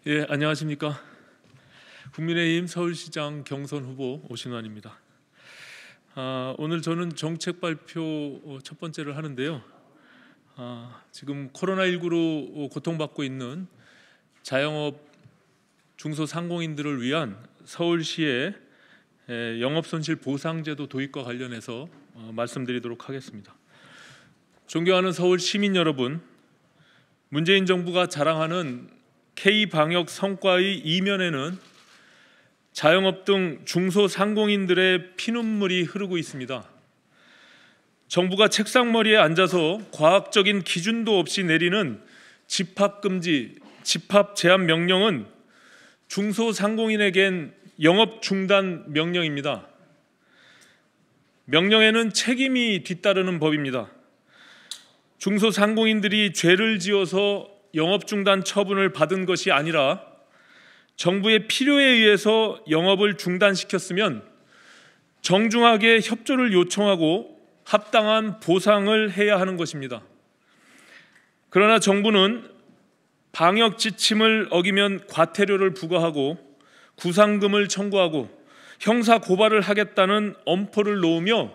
안녕하십니까. 국민의힘 서울시장 경선 후보 오신환입니다. 오늘 저는 정책 발표 첫 번째를 하는데요. 지금 코로나19로 고통받고 있는 자영업 중소상공인들을 위한 서울시의 영업손실 보상제도 도입과 관련해서 말씀드리도록 하겠습니다. 존경하는 서울 시민 여러분, 문재인 정부가 자랑하는 K방역 성과의 이면에는 자영업 등 중소상공인들의 피눈물이 흐르고 있습니다. 정부가 책상머리에 앉아서 과학적인 기준도 없이 내리는 집합금지, 집합 제한 명령은 중소상공인에겐 영업 중단 명령입니다. 명령에는 책임이 뒤따르는 법입니다. 중소상공인들이 죄를 지어서 영업 중단 처분을 받은 것이 아니라 정부의 필요에 의해서 영업을 중단시켰으면 정중하게 협조를 요청하고 합당한 보상을 해야 하는 것입니다. 그러나 정부는 방역 지침을 어기면 과태료를 부과하고 구상금을 청구하고 형사 고발을 하겠다는 엄포를 놓으며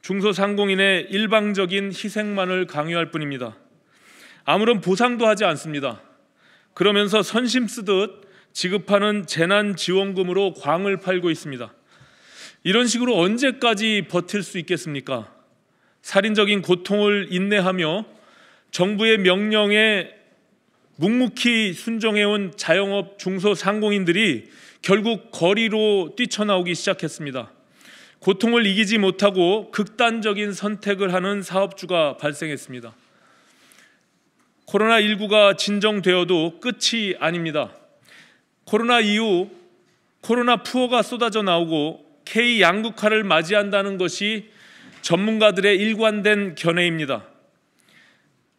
중소상공인의 일방적인 희생만을 강요할 뿐입니다. 아무런 보상도 하지 않습니다. 그러면서 선심 쓰듯 지급하는 재난지원금으로 광을 팔고 있습니다. 이런 식으로 언제까지 버틸 수 있겠습니까? 살인적인 고통을 인내하며 정부의 명령에 묵묵히 순종해온 자영업 중소상공인들이 결국 거리로 뛰쳐나오기 시작했습니다. 고통을 이기지 못하고 극단적인 선택을 하는 사업주가 발생했습니다. 코로나19가 진정되어도 끝이 아닙니다. 코로나 이후 코로나 푸어가 쏟아져 나오고 K양극화를 맞이한다는 것이 전문가들의 일관된 견해입니다.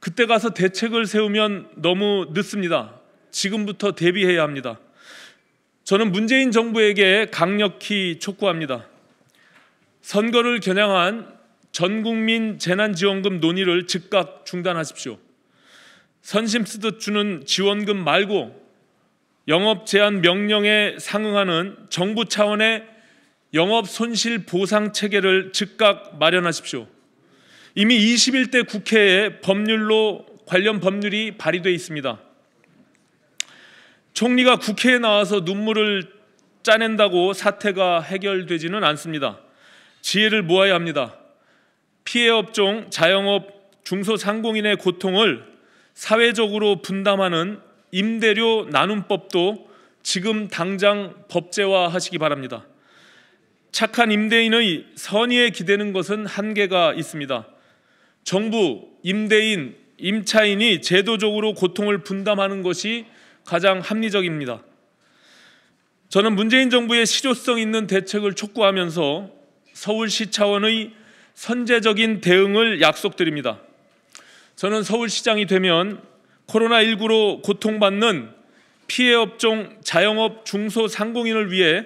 그때 가서 대책을 세우면 너무 늦습니다. 지금부터 대비해야 합니다. 저는 문재인 정부에게 강력히 촉구합니다. 선거를 겨냥한 전국민 재난지원금 논의를 즉각 중단하십시오. 선심 쓰듯 주는 지원금 말고 영업 제한 명령에 상응하는 정부 차원의 영업 손실 보상 체계를 즉각 마련하십시오. 이미 21대 국회에 법률로 관련 법률이 발의되어 있습니다. 총리가 국회에 나와서 눈물을 짜낸다고 사태가 해결되지는 않습니다. 지혜를 모아야 합니다. 피해 업종, 자영업, 중소상공인의 고통을 사회적으로 분담하는 임대료 나눔법도 지금 당장 법제화하시기 바랍니다. 착한 임대인의 선의에 기대는 것은 한계가 있습니다. 정부, 임대인, 임차인이 제도적으로 고통을 분담하는 것이 가장 합리적입니다. 저는 문재인 정부의 실효성 있는 대책을 촉구하면서 서울시 차원의 선제적인 대응을 약속드립니다. 저는 서울시장이 되면 코로나19로 고통받는 피해 업종 자영업 중소상공인을 위해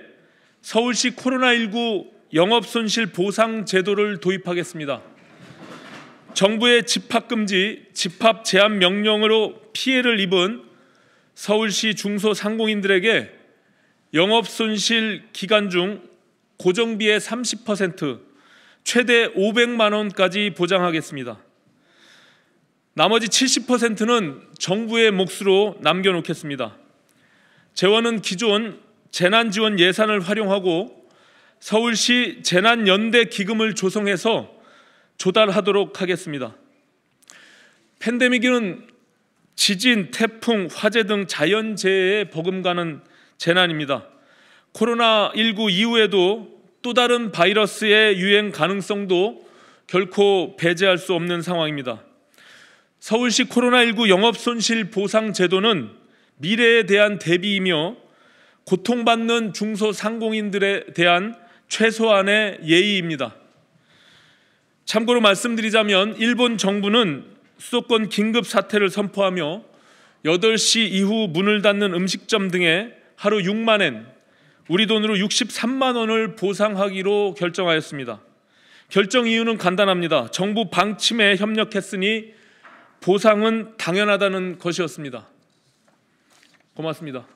서울시 코로나19 영업손실 보상 제도를 도입하겠습니다. 정부의 집합금지, 집합 제한 명령으로 피해를 입은 서울시 중소상공인들에게 영업손실 기간 중 고정비의 30%, 최대 500만 원까지 보장하겠습니다. 나머지 70%는 정부의 몫으로 남겨놓겠습니다. 재원은 기존 재난지원 예산을 활용하고 서울시 재난연대 기금을 조성해서 조달하도록 하겠습니다. 팬데믹은 지진, 태풍, 화재 등 자연재해에 버금가는 재난입니다. 코로나19 이후에도 또 다른 바이러스의 유행 가능성도 결코 배제할 수 없는 상황입니다. 서울시 코로나19 영업손실 보상 제도는 미래에 대한 대비이며 고통받는 중소상공인들에 대한 최소한의 예의입니다. 참고로 말씀드리자면 일본 정부는 수도권 긴급 사태를 선포하며 8시 이후 문을 닫는 음식점 등에 하루 6만 엔, 우리 돈으로 63만 원을 보상하기로 결정하였습니다. 결정 이유는 간단합니다. 정부 방침에 협력했으니 보상은 당연하다는 것이었습니다. 고맙습니다.